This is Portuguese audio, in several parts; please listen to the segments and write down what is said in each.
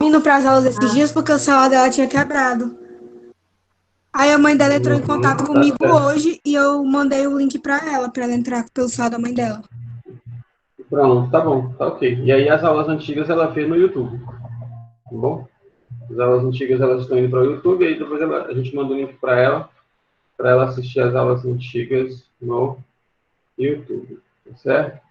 indo para as aulas esses dias porque o celular dela tinha quebrado. Aí a mãe dela entrou em contato comigo hoje e eu mandei o link para ela entrar pelo celular da mãe dela. Pronto, tá bom, tá ok. E aí as aulas antigas ela vê no YouTube, tá bom? As aulas antigas elas estão indo para o YouTube e aí depois a gente manda o link para ela assistir as aulas antigas no YouTube, tá certo?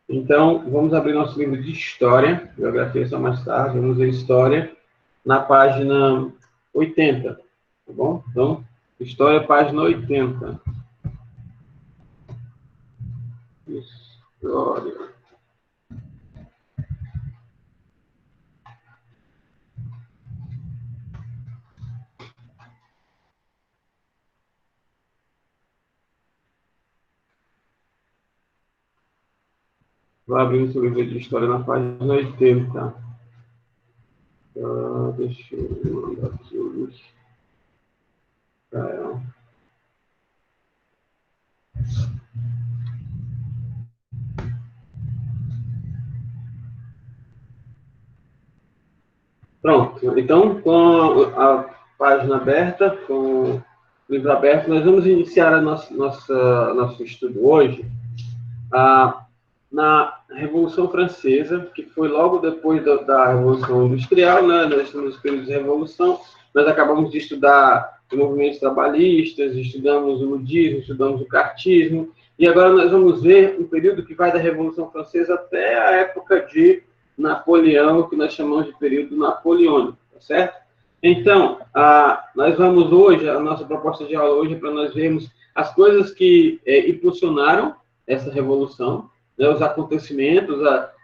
Então, vamos abrir nosso livro de História, Geografia só mais tarde, vamos ver História, na página 80, tá bom? Então, História, página 80. História. Vou abrir o seu livro de História na página 80. Deixa eu mandar aqui o link para ela. Pronto. Então, com a página aberta, com o livro aberto, nós vamos iniciar a nosso estudo hoje na Revolução Francesa, que foi logo depois da Revolução Industrial, né? Nós estamos nos períodos de Revolução, nós acabamos de estudar os movimentos trabalhistas, estudamos o ludismo, estudamos o cartismo, e agora nós vamos ver um período que vai da Revolução Francesa até a época de Napoleão, que nós chamamos de período napoleônico, tá certo? Então, nós vamos hoje, a nossa proposta de aula hoje é para nós vermos as coisas que impulsionaram essa revolução, né, os acontecimentos,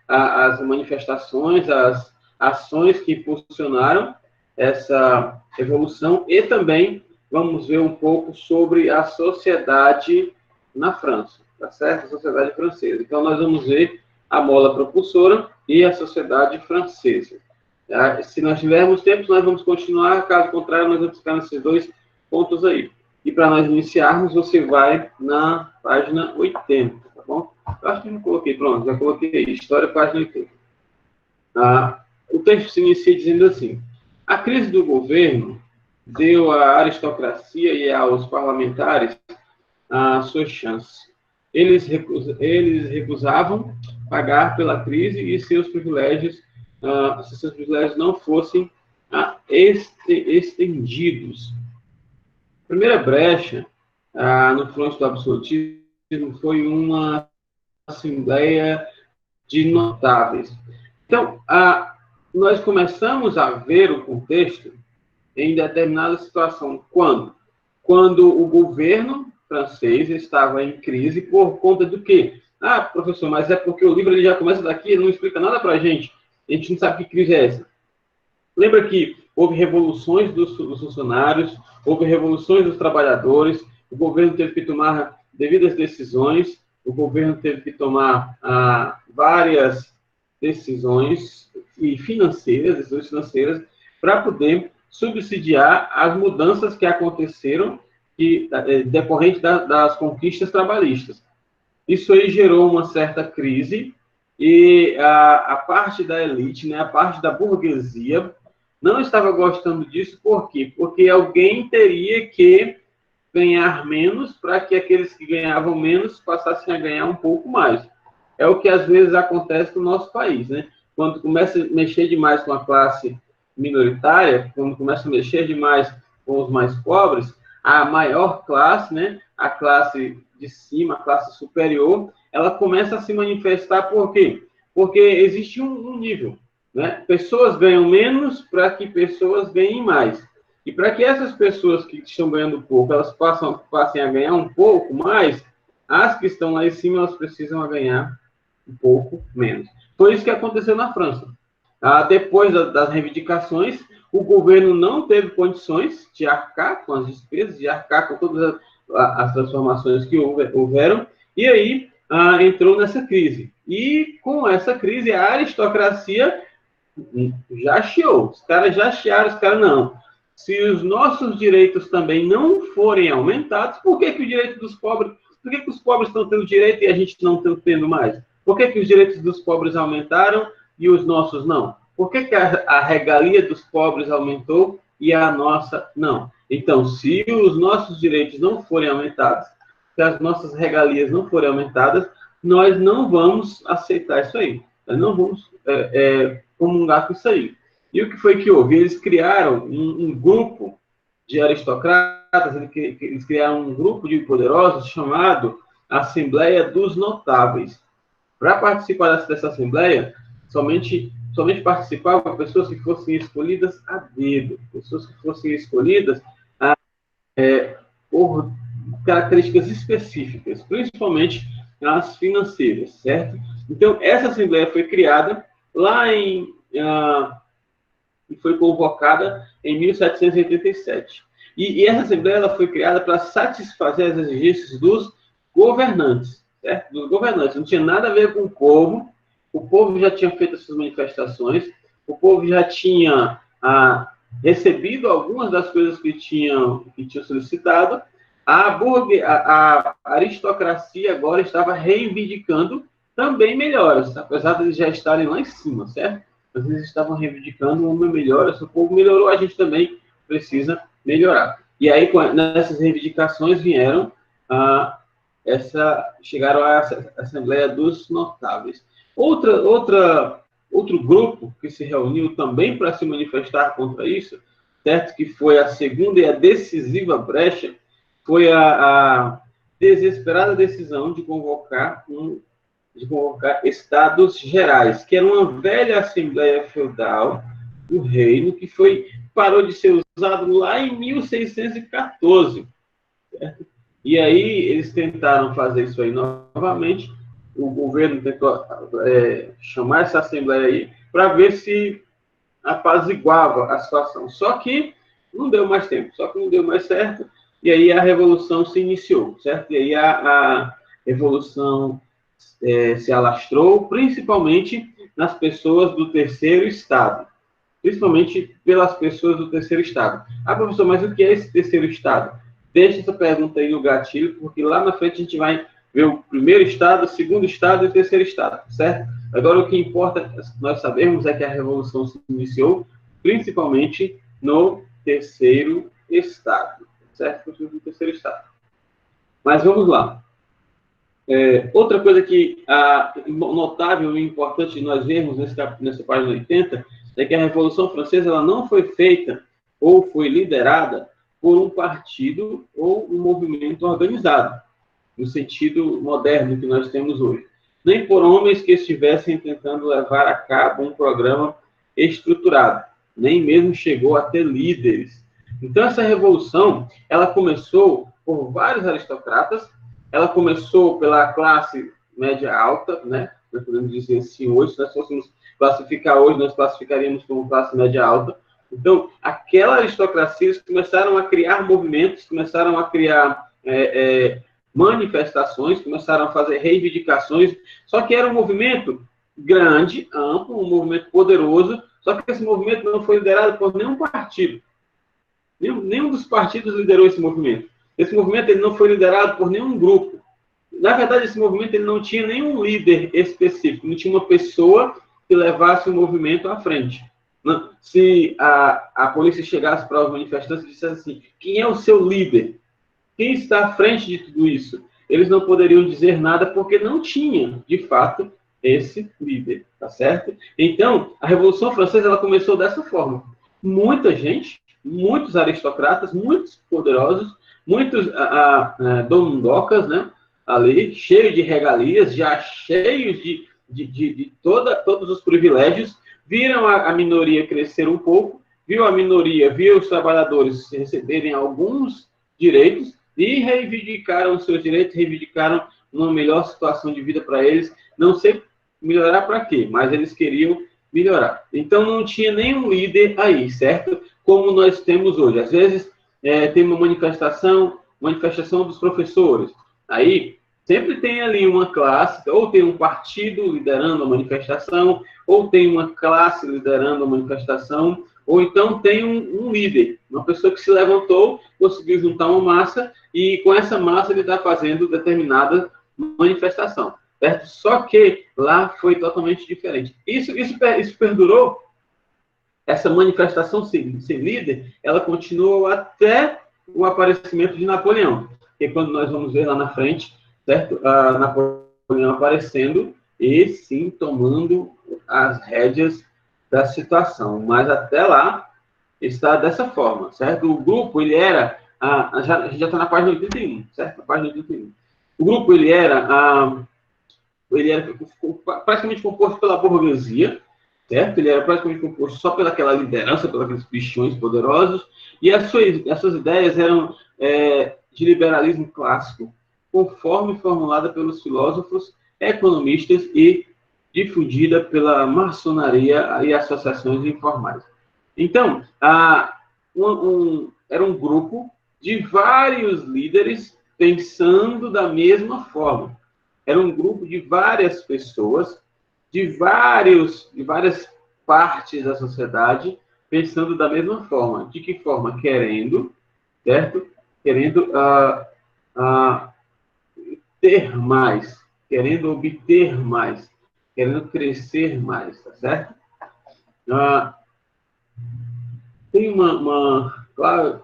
as manifestações, as ações que impulsionaram essa revolução e também vamos ver um pouco sobre a sociedade na França, tá certo? A sociedade francesa. Então, nós vamos ver a mola propulsora e a sociedade francesa. Se nós tivermos tempo, nós vamos continuar, caso contrário, nós vamos ficar nesses dois pontos aí. E para nós iniciarmos, você vai na página 80, tá bom? Eu acho que eu já coloquei, pronto, já coloquei aí, História, página 80. O texto se inicia dizendo assim: a crise do governo deu à aristocracia e aos parlamentares a sua chance. Eles recusavam pagar pela crise e seus privilégios, se seus privilégios não fossem estendidos. A primeira brecha no fronte do absolutismo foi uma assembleia de notáveis. Então, nós começamos a ver o contexto em determinada situação. Quando? Quando o governo francês estava em crise por conta do quê? Professor, mas é porque o livro ele já começa daqui, ele não explica nada para a gente não sabe que crise é essa. Lembra que houve revoluções dos funcionários, houve revoluções dos trabalhadores, o governo teve que tomar devidas decisões, o governo teve que tomar várias decisões financeiras, para poder subsidiar as mudanças que aconteceram decorrente das conquistas trabalhistas. Isso aí gerou uma certa crise e a parte da elite, né, a parte da burguesia, não estava gostando disso. Por quê? Porque alguém teria que ganhar menos para que aqueles que ganhavam menos passassem a ganhar um pouco mais. É o que às vezes acontece no nosso país, né? Quando começa a mexer demais com a classe minoritária, quando começa a mexer demais com os mais pobres, a maior classe, né, a classe de cima, a classe superior, ela começa a se manifestar. Por quê? Porque existe um nível, né? Pessoas ganham menos para que pessoas ganhem mais. E para que essas pessoas que estão ganhando pouco, elas passem a ganhar um pouco mais, as que estão lá em cima, elas precisam ganhar um pouco menos. Foi isso que aconteceu na França. Depois das reivindicações, o governo não teve condições de arcar com as despesas, de arcar com todas as transformações que houveram, e aí entrou nessa crise. E com essa crise, a aristocracia já chiou. Os caras já chiaram, os caras não. Se os nossos direitos também não forem aumentados, por que o direito dos pobres, por que os pobres estão tendo direito e a gente não está tendo mais? Por que os direitos dos pobres aumentaram e os nossos não? Por que a regalia dos pobres aumentou e a nossa não? Então, se os nossos direitos não forem aumentados, se as nossas regalias não forem aumentadas, nós não vamos aceitar isso aí. Nós não vamos comungar com isso aí. E o que foi que houve? Eles criaram um grupo de aristocratas, eles criaram um grupo de poderosos chamado Assembleia dos Notáveis. Para participar dessa Assembleia, somente participavam pessoas que fossem escolhidas a dedo, pessoas que fossem escolhidas por características específicas, principalmente as financeiras, certo? Então, essa Assembleia foi criada lá e foi convocada em 1787. E essa Assembleia ela foi criada para satisfazer as exigências dos governantes, certo? Dos governantes. Não tinha nada a ver com o povo já tinha feito as suas manifestações, o povo já tinha recebido algumas das coisas que tinham solicitado, a aristocracia agora estava reivindicando também melhoras, apesar de eles já estarem lá em cima, certo? Mas eles estavam reivindicando uma melhora, se o povo melhorou, a gente também precisa melhorar. E aí, nessas reivindicações, chegaram à Assembleia dos Notáveis. Outro grupo que se reuniu também para se manifestar contra isso, certo? Que foi a segunda e a decisiva brecha, foi a desesperada decisão de convocar estados gerais, que era uma velha Assembleia Feudal do Reino, que parou de ser usado lá em 1614. Certo? E aí eles tentaram fazer isso aí novamente, o governo tentou chamar essa Assembleia aí para ver se apaziguava a situação. Só que não deu mais tempo, não deu mais certo, e aí a Revolução se iniciou, certo? E aí a Revolução se alastrou, principalmente nas pessoas do terceiro estado. Principalmente pelas pessoas do terceiro estado. Professor, mas o que é esse terceiro estado? Deixa essa pergunta aí no gatilho, porque lá na frente a gente vai ver o primeiro estado, o segundo estado e o terceiro estado, certo? Agora, o que importa nós sabermos é que a Revolução se iniciou principalmente no terceiro estado, certo? No terceiro estado. Mas vamos lá. Outra coisa que notável e importante nós vermos nessa página 80 é que a Revolução Francesa ela não foi feita ou foi liderada por um partido ou um movimento organizado, no sentido moderno que nós temos hoje. Nem por homens que estivessem tentando levar a cabo um programa estruturado, nem mesmo chegou a ter líderes. Então, essa revolução, ela começou por vários aristocratas, ela começou pela classe média alta, né? Nós podemos dizer assim, hoje, se nós fôssemos classificar hoje, nós classificaríamos como classe média alta. Então, aquela aristocracia, eles começaram a criar movimentos, começaram a criar manifestações, começaram a fazer reivindicações, só que era um movimento grande, amplo, um movimento poderoso, só que esse movimento não foi liderado por nenhum partido. Nenhum dos partidos liderou esse movimento. Esse movimento ele não foi liderado por nenhum grupo. Na verdade, esse movimento ele não tinha nenhum líder específico, não tinha uma pessoa que levasse o movimento à frente. Se a polícia chegasse para os manifestantes e dissesse assim, quem é o seu líder? Quem está à frente de tudo isso? Eles não poderiam dizer nada porque não tinha, de fato, esse líder, tá certo? Então, a Revolução Francesa ela começou dessa forma. Muita gente, muitos aristocratas, muitos poderosos, muitos dondocas, né? Ali, cheios de regalias, já cheios de todos os privilégios, viram a minoria crescer um pouco, viu os trabalhadores receberem alguns direitos e reivindicaram os seus direitos, reivindicaram uma melhor situação de vida para eles. Não sei melhorar para quê, mas eles queriam melhorar. Então, não tinha nenhum líder aí, certo? Como nós temos hoje. Às vezes, tem uma manifestação dos professores. Aí, sempre tem ali uma classe, ou tem um partido liderando a manifestação, ou tem uma classe liderando a manifestação, ou então tem um líder, uma pessoa que se levantou, conseguiu juntar uma massa, e com essa massa ele está fazendo determinada manifestação, certo? Só que lá foi totalmente diferente. Isso perdurou essa manifestação sem líder, ela continuou até o aparecimento de Napoleão. Que quando nós vamos ver lá na frente, certo? Napoleão aparecendo e, sim, tomando as rédeas da situação. Mas até lá, está dessa forma, certo? O grupo, ele era... a gente já está na página 81, certo? Na página 81. O grupo, ele era praticamente composto pela burguesia, certo? Ele era praticamente composto só pelaquela liderança, pelos bichões poderosos, e as suas ideias eram de liberalismo clássico, conforme formulada pelos filósofos, economistas e difundida pela maçonaria e associações informais. Então, era um grupo de vários líderes pensando da mesma forma. Era um grupo de várias pessoas, de várias partes da sociedade, pensando da mesma forma. De que forma? Querendo, certo? Querendo ter mais, querendo obter mais, querendo crescer mais, tá certo? Tem uma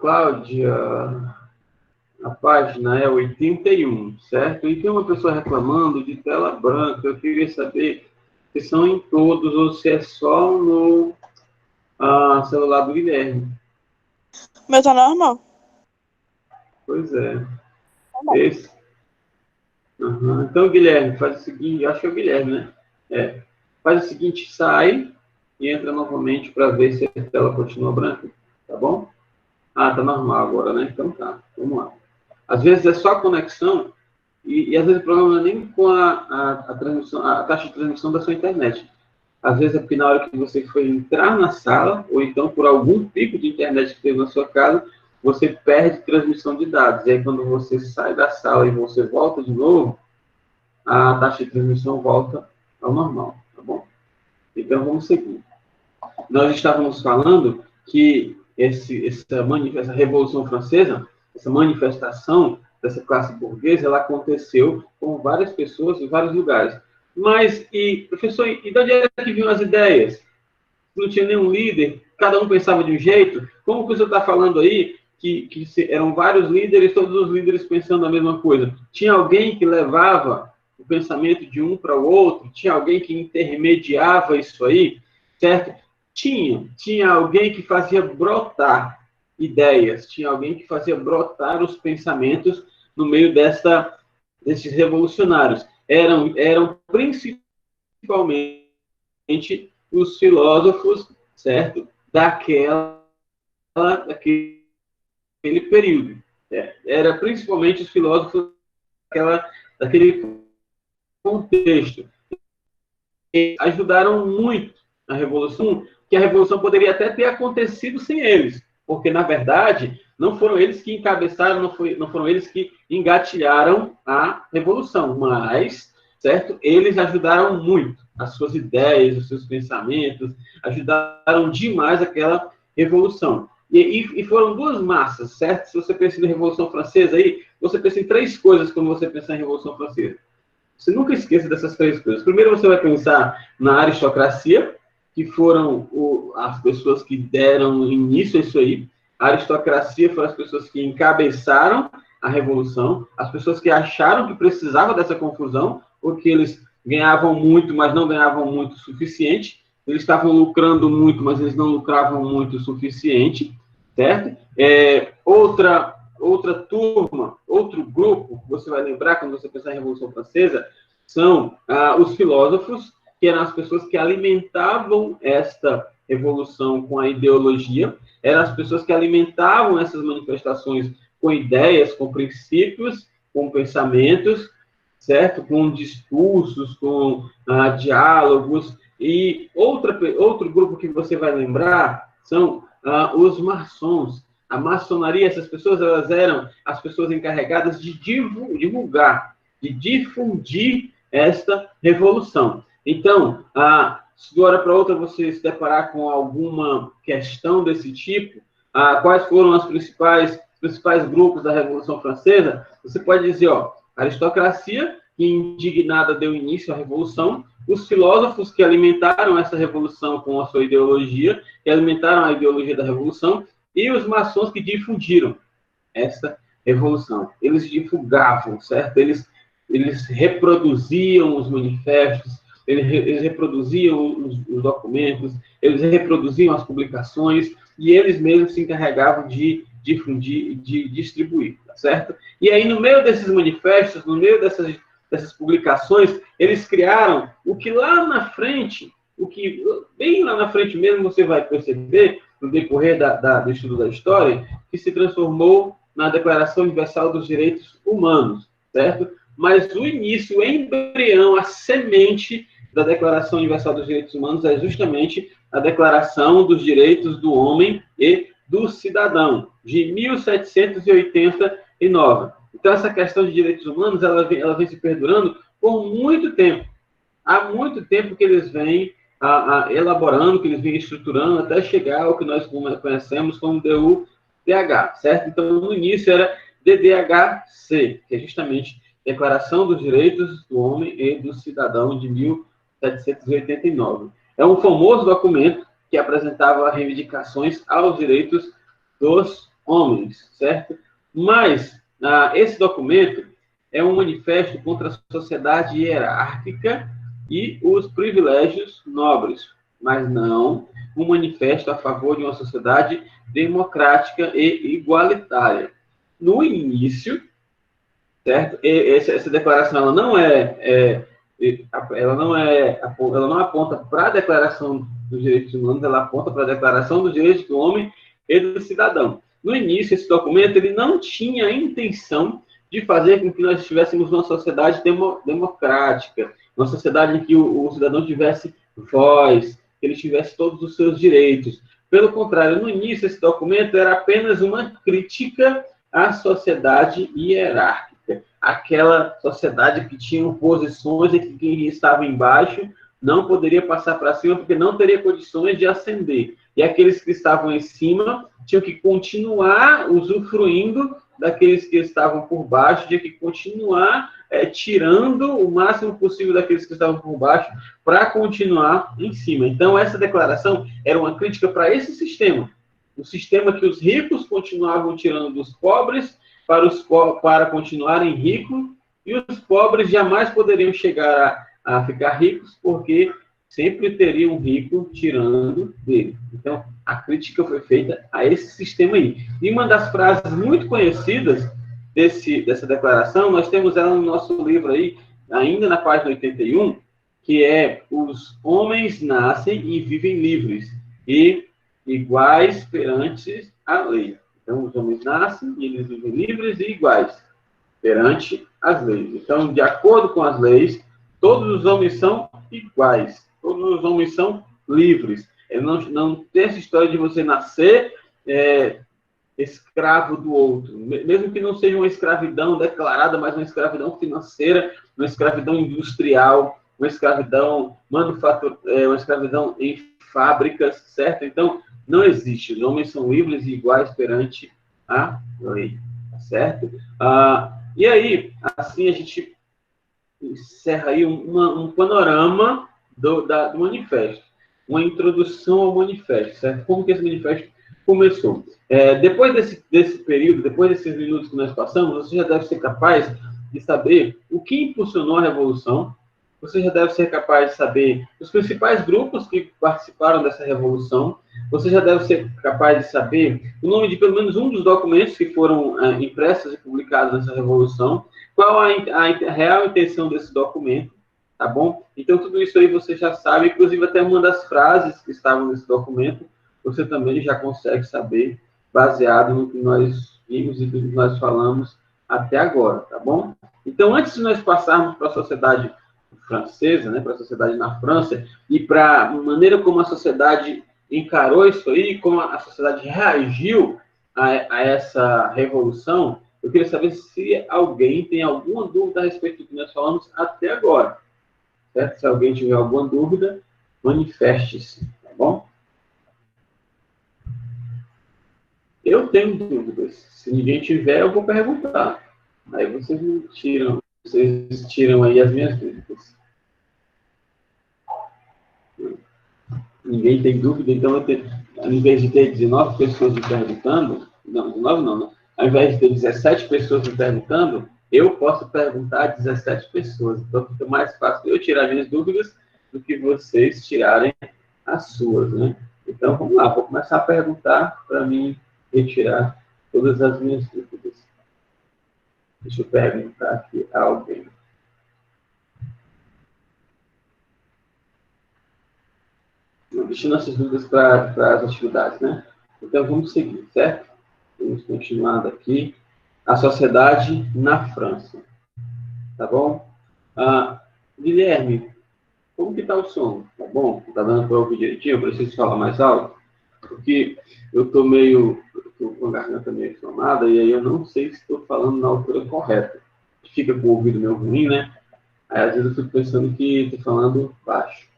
Cláudia, a página é 81, certo? E tem uma pessoa reclamando de tela branca. Eu queria saber se são em todos ou se é só no celular do Guilherme. O meu tá normal. Pois é. Esse. Uhum. Então, Guilherme, faz o seguinte, acho que é o Guilherme, né? Faz o seguinte, sai e entra novamente para ver se a tela continua branca, tá bom? Tá normal agora, né? Então tá, vamos lá. Às vezes é só a conexão e às vezes o problema não é nem com a transmissão, a taxa de transmissão da sua internet. Às vezes é porque na hora que você foi entrar na sala, ou então por algum pico de internet que teve na sua casa, você perde transmissão de dados. E aí quando você sai da sala e você volta de novo, a taxa de transmissão volta ao normal, tá bom? Então vamos seguir. Nós estávamos falando que essa Revolução Francesa, essa manifestação dessa classe burguesa, ela aconteceu com várias pessoas em vários lugares. Mas, professor, e de onde é que vinham as ideias? Não tinha nenhum líder, cada um pensava de um jeito. Como que o senhor está falando aí que eram vários líderes, todos os líderes pensando a mesma coisa? Tinha alguém que levava o pensamento de um para o outro? Tinha alguém que intermediava isso aí? Certo? Tinha alguém que fazia brotar ideias, tinha alguém que fazia brotar os pensamentos no meio desses revolucionários. Eram principalmente os filósofos, certo? Daquele período. Era principalmente os filósofos daquele contexto. E ajudaram muito a Revolução, que a Revolução poderia até ter acontecido sem eles, porque, na verdade, não foram eles que encabeçaram, não foram eles que engatilharam a Revolução, mas, certo, eles ajudaram muito, as suas ideias, os seus pensamentos, ajudaram demais aquela Revolução. E foram duas massas, certo? Se você pensa em Revolução Francesa, aí, você pensa em três coisas quando você pensa em Revolução Francesa. Você nunca esqueça dessas três coisas. Primeiro, você vai pensar na aristocracia, que foram as pessoas que deram início a isso aí. A aristocracia foram as pessoas que encabeçaram a revolução, as pessoas que acharam que precisava dessa confusão, porque eles ganhavam muito, mas não ganhavam muito o suficiente. Eles estavam lucrando muito, mas eles não lucravam muito o suficiente, certo? Outra turma, outro grupo, você vai lembrar quando você pensar em Revolução Francesa, são os filósofos, que eram as pessoas que alimentavam esta revolução com a ideologia, eram as pessoas que alimentavam essas manifestações com ideias, com princípios, com pensamentos, certo? Com discursos, com diálogos. E outro grupo que você vai lembrar são os maçons. A maçonaria, essas pessoas, elas eram as pessoas encarregadas de divulgar, de difundir esta revolução. Então, se de uma hora para outra você se deparar com alguma questão desse tipo, quais foram os principais grupos da Revolução Francesa, você pode dizer, aristocracia, que indignada deu início à Revolução, os filósofos que alimentaram essa Revolução com a sua ideologia, que alimentaram a ideologia da Revolução, e os maçons que difundiram essa Revolução. Eles divulgavam, certo? Eles reproduziam os manifestos, eles reproduziam os documentos, eles reproduziam as publicações, e eles mesmos se encarregavam de difundir, de distribuir, tá certo? E aí, no meio desses manifestos, no meio dessas publicações, eles criaram o que lá na frente, o que bem lá na frente mesmo você vai perceber, no decorrer do estudo da história, que se transformou na Declaração Universal dos Direitos Humanos, certo? Mas o início, o embrião, a semente da Declaração Universal dos Direitos Humanos é justamente a Declaração dos Direitos do Homem e do Cidadão, de 1789. Então, essa questão de direitos humanos, ela vem se perdurando por muito tempo. Há muito tempo que eles vêm elaborando, que eles vêm estruturando, até chegar ao que nós conhecemos como DUDH, certo? Então, no início era DDH-C, que é justamente Declaração dos Direitos do Homem e do Cidadão, de 1789. É um famoso documento que apresentava reivindicações aos direitos dos homens, certo? Mas esse documento é um manifesto contra a sociedade hierárquica e os privilégios nobres, mas não um manifesto a favor de uma sociedade democrática e igualitária. No início, certo? Essa declaração ela não aponta para a Declaração dos Direitos Humanos, ela aponta para a Declaração dos Direitos do Homem e do Cidadão. No início, esse documento ele não tinha a intenção de fazer com que nós tivéssemos uma sociedade democrática, uma sociedade em que o cidadão tivesse voz, que ele tivesse todos os seus direitos. Pelo contrário, no início, esse documento era apenas uma crítica à sociedade hierárquica, aquela sociedade que tinha posições e que quem estava embaixo não poderia passar para cima porque não teria condições de ascender. E aqueles que estavam em cima tinham que continuar usufruindo daqueles que estavam por baixo, tinha que continuar tirando o máximo possível daqueles que estavam por baixo para continuar em cima. Então, essa declaração era uma crítica para esse sistema. O sistema que os ricos continuavam tirando dos pobres para continuarem ricos, e os pobres jamais poderiam chegar a ficar ricos, porque sempre teria um rico tirando dele. Então, a crítica foi feita a esse sistema aí. E uma das frases muito conhecidas dessa declaração, nós temos ela no nosso livro aí, ainda na página 81, que é: os homens nascem e vivem livres e iguais perante a lei. Então, os homens nascem e eles vivem livres e iguais perante as leis. Então, de acordo com as leis, todos os homens são iguais. Todos os homens são livres. Não tem essa história de você nascer escravo do outro. Mesmo que não seja uma escravidão declarada, mas uma escravidão financeira, uma escravidão industrial, uma escravidão uma escravidão em fábricas, certo? Então, não existe. Os homens são livres e iguais perante a lei, tá certo? E aí, assim a gente encerra aí um panorama do manifesto, uma introdução ao manifesto, certo? Como que esse manifesto começou? Depois desse período, depois desses minutos que nós passamos, você já deve ser capaz de saber o que impulsionou a Revolução, você já deve ser capaz de saber os principais grupos que participaram dessa Revolução, você já deve ser capaz de saber o nome de pelo menos um dos documentos que foram impressos e publicados nessa Revolução, qual a real intenção desse documento, tá bom? Então, tudo isso aí você já sabe, inclusive até uma das frases que estavam nesse documento, você também já consegue saber, baseado no que nós vimos e no que nós falamos até agora, tá bom? Então, antes de nós passarmos para a sociedade francesa, né, para a sociedade na França, e para a maneira como a sociedade encarou isso aí, como a sociedade reagiu a essa revolução, eu queria saber se alguém tem alguma dúvida a respeito do que nós falamos até agora. Certo? Se alguém tiver alguma dúvida, manifeste-se, tá bom? Eu tenho dúvidas. Se ninguém tiver, eu vou perguntar. Aí vocês me tiram vocês tiram aí as minhas dúvidas. Ninguém tem dúvida, então ao invés de ter 19 pessoas me perguntando, não, 19 não, né? Ao invés de ter 17 pessoas me perguntando, eu posso perguntar a 17 pessoas. Então fica mais fácil eu tirar minhas dúvidas do que vocês tirarem as suas, né? Então vamos lá, vou começar a perguntar para mim retirar todas as minhas dúvidas. Deixa eu perguntar aqui a alguém. Deixando essas dúvidas para as atividades, né? Então, vamos seguir, certo? Vamos continuar aqui. A sociedade na França. Tá bom? Guilherme, como que está o som? Tá bom? Tá dando para ouvir direitinho? Eu preciso falar mais alto? Porque eu estou com a garganta meio inflamada e aí eu não sei se estou falando na altura correta. Fica com o ouvido meio ruim, né? Aí, às vezes, eu fico pensando que estou falando baixo.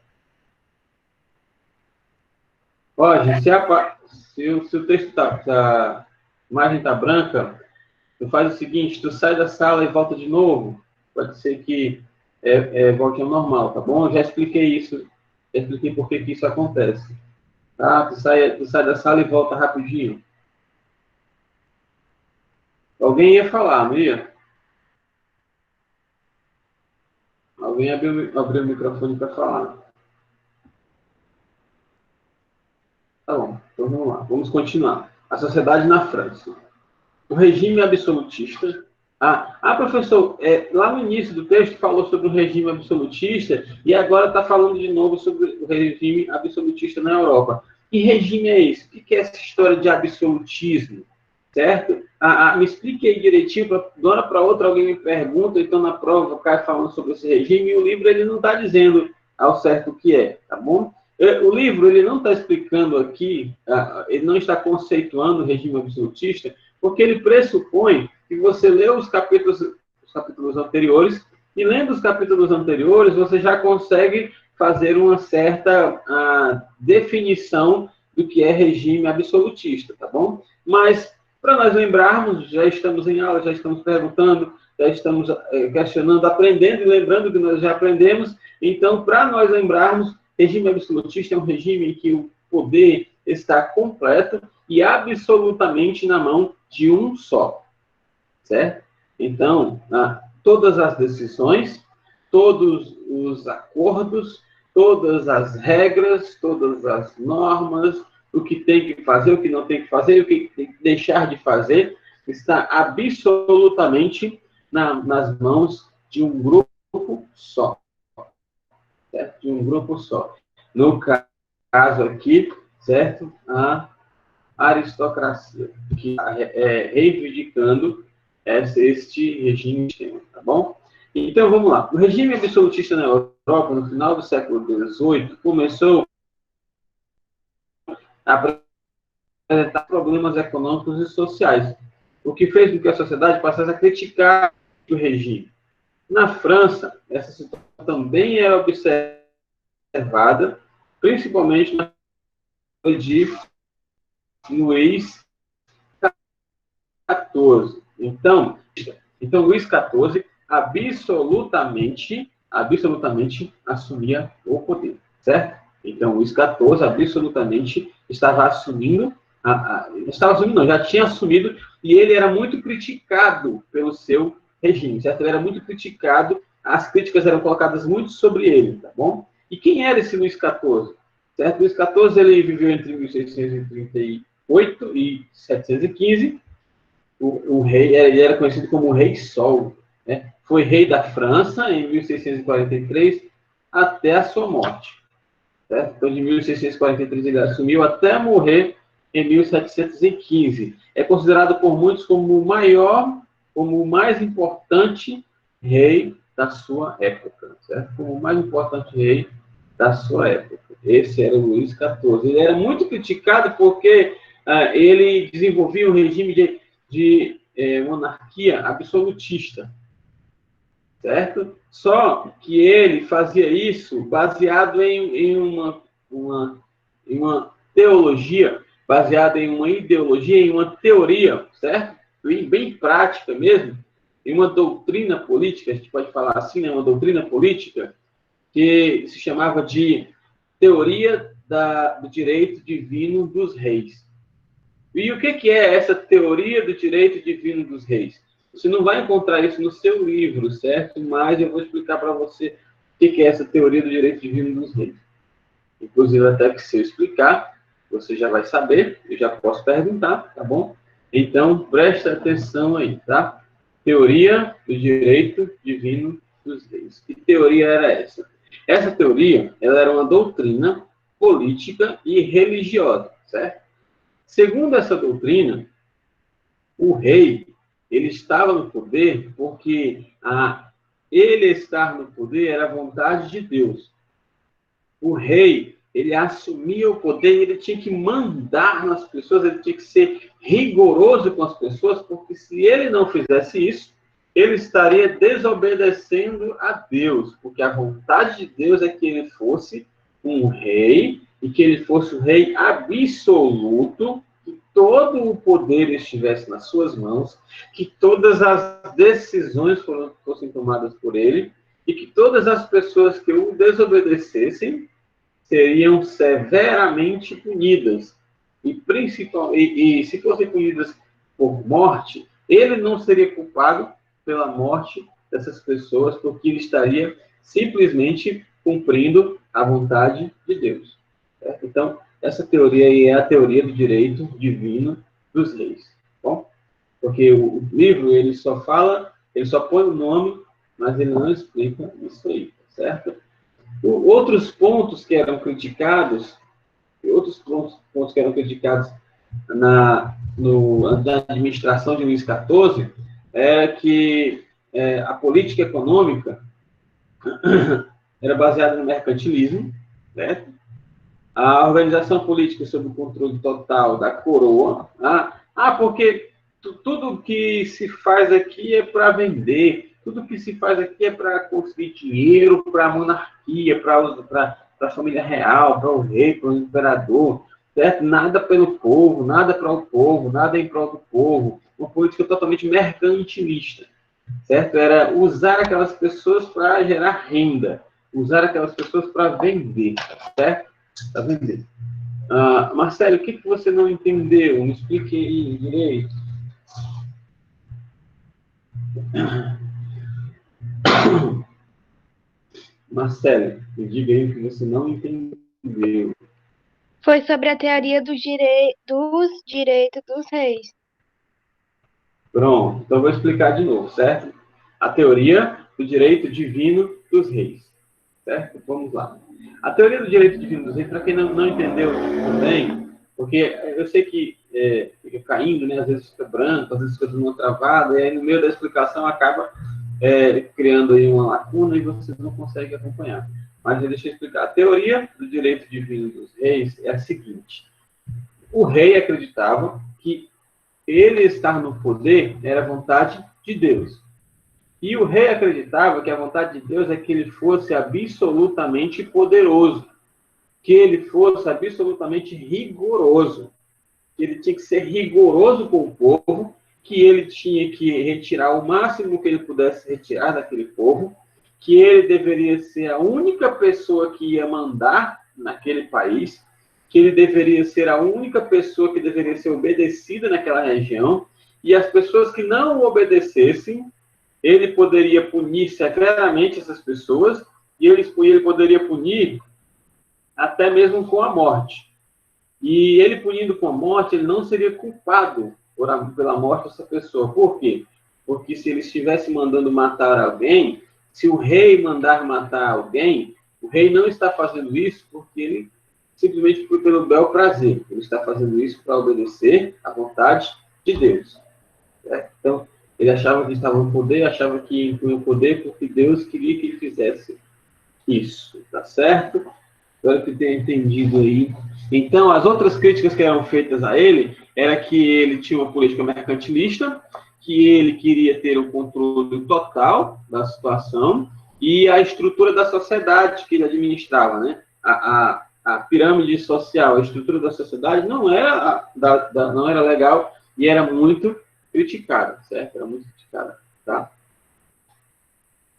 Ó, gente, se o texto a imagem está branca, tu faz o seguinte, tu sai da sala e volta de novo. Pode ser que volte ao normal, tá bom? Eu já expliquei isso, já expliquei por que isso acontece. Tá? Tu sai da sala e volta rapidinho. Alguém ia falar, não ia? Alguém abriu o microfone para falar. Tá bom, então vamos lá, vamos continuar. A sociedade na França. O regime absolutista. Professor, lá no início do texto falou sobre o regime absolutista e agora está falando de novo sobre o regime absolutista na Europa. Que regime é esse? O que é essa história de absolutismo? Certo? Me explique aí direitinho, de uma hora para outra alguém me pergunta, então na prova cai falando sobre esse regime e o livro ele não está dizendo ao certo o que é, tá bom? O livro ele não está explicando aqui, ele não está conceituando o regime absolutista, porque ele pressupõe que você leu os capítulos anteriores, e lendo os capítulos anteriores, você já consegue fazer uma certa definição do que é regime absolutista, tá bom? Mas, para nós lembrarmos, já estamos em aula, já estamos perguntando, já estamos questionando, aprendendo e lembrando que nós já aprendemos. Então, para nós lembrarmos, regime absolutista é um regime em que o poder está completo e absolutamente na mão de um só, certo? Então, todas as decisões, todos os acordos, todas as regras, todas as normas, o que tem que fazer, o que não tem que fazer, o que tem que deixar de fazer, está absolutamente nas mãos de um grupo só, certo? De um grupo só. No caso aqui, certo? A aristocracia, que reivindicando este regime, tá bom? Então, vamos lá. O regime absolutista na Europa, no final do século XVIII, começou a apresentar problemas econômicos e sociais, o que fez com que a sociedade passasse a criticar o regime. Na França, essa situação também era observada, principalmente na de Luís XIV. Então Luís XIV absolutamente assumia o poder, certo? Então, Luís XIV absolutamente estava assumindo, já tinha assumido, e ele era muito criticado pelo seu regime, certo? Ele era muito criticado, as críticas eram colocadas muito sobre ele, tá bom? E quem era esse Luís XIV? Certo? Luís XIV, ele viveu entre 1638 e 715, o rei, ele era conhecido como o Rei Sol, né? Foi rei da França em 1643 até a sua morte. Certo? Então, de 1643 ele assumiu até morrer em 1715. É considerado por muitos como o maior, como o mais importante rei da sua época. Certo? Como o mais importante rei da sua época. Esse era o Luís XIV. Ele era muito criticado porque ele desenvolvia um regime de monarquia absolutista, certo? Só que ele fazia isso baseado em uma teologia, baseado em uma ideologia, em uma teoria, certo? Bem prática mesmo, em uma doutrina política, a gente pode falar assim, né, uma doutrina política, que se chamava de teoria do direito divino dos reis. E o que é essa teoria do direito divino dos reis? Você não vai encontrar isso no seu livro, certo? Mas eu vou explicar para você o que é essa teoria do direito divino dos reis. Inclusive, até que se eu explicar, você já vai saber, eu já posso perguntar, tá bom? Então, presta atenção aí, tá? Teoria do direito divino dos reis. Que teoria era essa? Essa teoria, ela era uma doutrina política e religiosa, certo? Segundo essa doutrina, o rei, ele estava no poder porque ele estar no poder era a vontade de Deus. O rei, ele assumia o poder, ele tinha que mandar nas pessoas, ele tinha que ser rigoroso com as pessoas, porque se ele não fizesse isso, ele estaria desobedecendo a Deus, porque a vontade de Deus é que ele fosse um rei, e que ele fosse o rei absoluto, que todo o poder estivesse nas suas mãos, que todas as decisões fossem tomadas por ele, e que todas as pessoas que o desobedecessem seriam severamente punidas. E se fossem punidas por morte, ele não seria culpado pela morte dessas pessoas, porque ele estaria simplesmente cumprindo a vontade de Deus. Certo? Então, essa teoria aí é a teoria do direito divino dos reis. Bom? Porque o livro, ele só põe o nome, mas ele não explica isso aí, certo? Outros pontos que eram criticados, na administração de Luís XIV, é que a política econômica era baseada no mercantilismo, certo? A organização política sob o controle total da coroa. Porque tudo que se faz aqui é para vender, tudo que se faz aqui é para conseguir dinheiro, para a monarquia, para a família real, para o rei, para o imperador, certo? Nada pelo povo, nada para o povo, nada em prol do povo. Uma política totalmente mercantilista, certo? Era usar aquelas pessoas para gerar renda, usar aquelas pessoas para vender, certo? Para vender. Marcelo, o que você não entendeu? Me explique aí direito. Marcelo, me diga aí o que você não entendeu. Foi sobre a teoria dos direitos dos reis. Pronto, então eu vou explicar de novo, certo? A teoria do direito divino dos reis, certo? Vamos lá. A teoria do direito divino dos reis, para quem não entendeu também, porque eu sei que fica caindo, né? Às vezes fica branco, às vezes fica tudo travado, e aí no meio da explicação acaba criando aí uma lacuna e vocês não conseguem acompanhar. Mas deixa eu explicar. A teoria do direito divino dos reis é a seguinte. O rei acreditava que ele estar no poder era a vontade de Deus. E o rei acreditava que a vontade de Deus é que ele fosse absolutamente poderoso, que ele fosse absolutamente rigoroso, que ele tinha que ser rigoroso com o povo, que ele tinha que retirar o máximo que ele pudesse retirar daquele povo, que ele deveria ser a única pessoa que ia mandar naquele país, que ele deveria ser a única pessoa que deveria ser obedecida naquela região, e as pessoas que não o obedecessem, ele poderia punir severamente essas pessoas, e ele poderia punir até mesmo com a morte. E ele punindo com a morte, ele não seria culpado pela morte dessa pessoa. Por quê? Porque se ele estivesse mandando matar alguém, se o rei mandar matar alguém, o rei não está fazendo isso porque ele simplesmente foi pelo bel prazer. Ele está fazendo isso para obedecer à vontade de Deus. Certo? Então, ele achava que estava no poder, achava que impunha o poder porque Deus queria que ele fizesse isso. Tá certo? Espero que tenha entendido aí. Então, as outras críticas que eram feitas a ele era que ele tinha uma política mercantilista, que ele queria ter o controle total da situação e a estrutura da sociedade que ele administrava, né? A pirâmide social, a estrutura da sociedade não era legal e era muito criticada, certo? Era muito criticada, tá?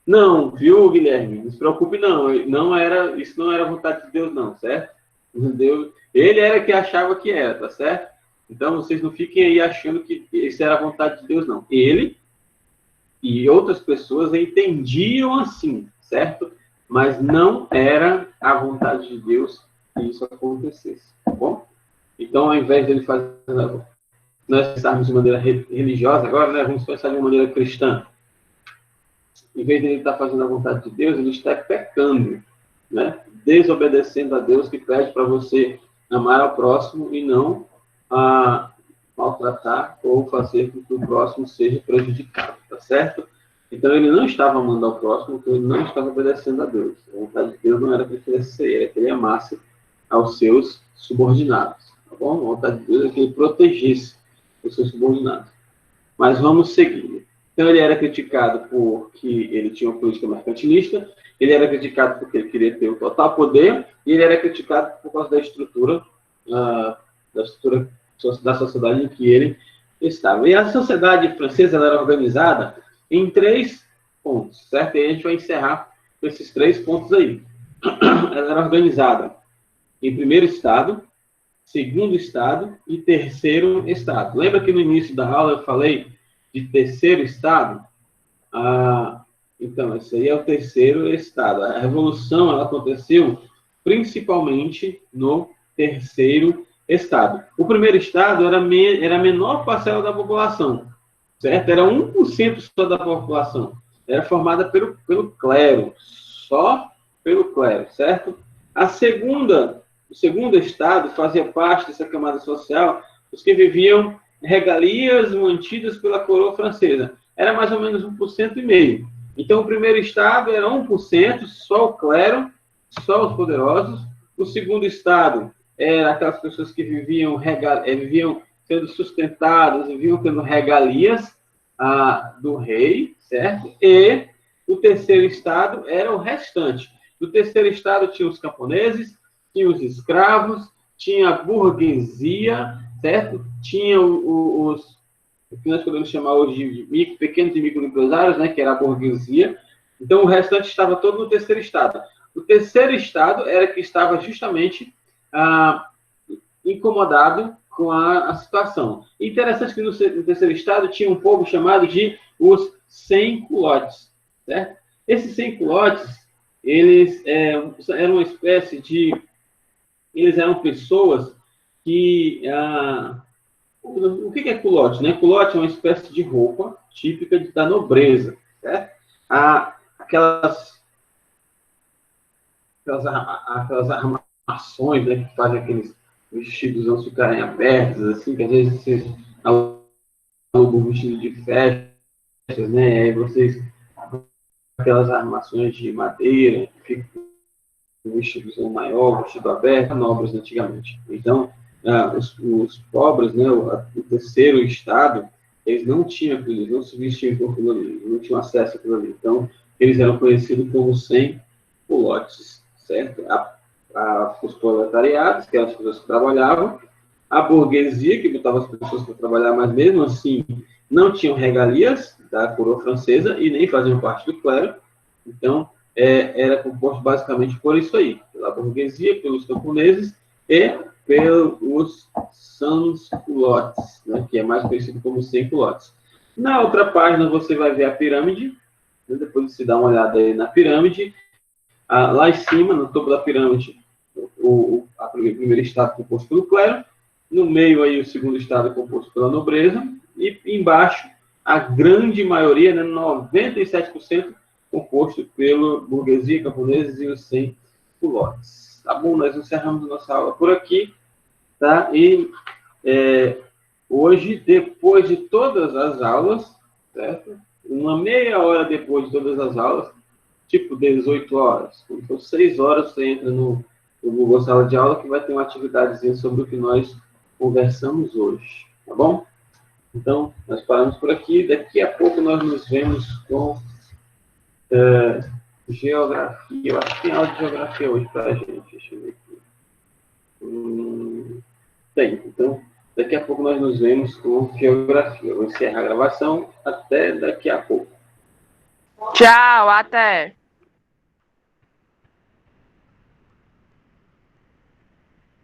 Não, viu, Guilherme? Não se preocupe, não. Isso não era vontade de Deus, não, certo? Deus, ele era que achava que era, tá certo? Então, vocês não fiquem aí achando que isso era a vontade de Deus, não. Ele e outras pessoas entendiam assim, certo? Mas não era a vontade de Deus que isso acontecesse, tá bom? Então, ao invés dele fazer, nós pensarmos de maneira religiosa, agora, né, vamos pensar de uma maneira cristã. Em vez de ele estar fazendo a vontade de Deus, ele está pecando, né? Desobedecendo a Deus, que pede para você amar ao próximo e não maltratar ou fazer com que o próximo seja prejudicado, tá certo? Então ele não estava amando ao próximo, porque ele não estava obedecendo a Deus. A vontade de Deus não era que ele fizesse isso, era que ele amasse aos seus subordinados, tá bom? A vontade de Deus é que ele protegesse os seus subordinados. Mas vamos seguir. Então ele era criticado porque ele tinha uma política mercantilista, ele era criticado porque ele queria ter o total poder, e ele era criticado por causa da estrutura da sociedade em que ele estava. E a sociedade francesa ela era organizada em 3 pontos, certo? E a gente vai encerrar com esses 3 pontos aí. Ela era organizada em primeiro estado, segundo estado e terceiro estado. Lembra que no início da aula eu falei de terceiro estado? Então, esse aí é o terceiro estado. A revolução ela aconteceu principalmente no terceiro estado. O primeiro estado era a menor parcela da população, certo? Era 1% só da população. Era formada pelo clero, só pelo clero, certo? O segundo estado fazia parte dessa camada social os que viviam regalias mantidas pela coroa francesa. Era mais ou menos 1,5%. Então, o primeiro estado era 1%, só o clero, só os poderosos. O segundo estado era aquelas pessoas que viviam sendo sustentadas, viviam tendo regalias do rei, certo? E o terceiro estado era o restante. No terceiro estado tinha os camponeses, tinha os escravos, tinha a burguesia, certo? Tinha o que nós podemos chamar hoje de pequenos e microempresários, né, que era a burguesia. Então, o restante estava todo no terceiro estado. O terceiro estado era que estava justamente incomodado com a situação. Interessante que no terceiro estado tinha um povo chamado de os sem-culotes, certo? Esses sem-culotes, eles eram uma espécie de... Eles eram pessoas que... o que é culote? Né? Culote é uma espécie de roupa típica da nobreza, certo? Aquelas armações, né, que fazem aqueles vestidos não ficarem abertos, assim, que às vezes você aluga um vestido de festas, né? Aí vocês aquelas armações de madeira, que ficam um vestido maior, vestido aberto, nobres antigamente. Então, os pobres, né, o terceiro estado, eles não tinham aquilo, eles não se vestiam com aquilo ali, não tinham acesso àquilo ali. Então, eles eram conhecidos como sem-culotes, certo? Os proletariados, que eram as pessoas que trabalhavam, a burguesia, que botava as pessoas para trabalhar, mas mesmo assim não tinham regalias da coroa francesa e nem faziam parte do clero. Então, era composto basicamente por isso aí, pela burguesia, pelos camponeses e pelos sans-culottes, né, que é mais conhecido como sem-culottes. Na outra página você vai ver a pirâmide, né, depois você dá uma olhada aí na pirâmide. Lá em cima, no topo da pirâmide, o primeiro estado composto pelo clero, no meio aí o segundo estado composto pela nobreza, e embaixo a grande maioria, né, 97%, composto pela burguesia, camponeses e os sem-culottes. Tá bom? Nós encerramos a nossa aula por aqui, tá? E hoje, depois de todas as aulas, certo? Uma meia hora depois de todas as aulas, tipo 18 horas, quando for 6 horas, você entra no Google Sala de Aula, que vai ter uma atividadezinha sobre o que nós conversamos hoje, tá bom? Então, nós paramos por aqui. Daqui a pouco nós nos vemos com geografia. Eu acho que tem aula de geografia hoje para a gente. Deixa eu ver aqui. Tem. Então, daqui a pouco nós nos vemos com geografia. Eu vou encerrar a gravação. Até daqui a pouco. Tchau, até.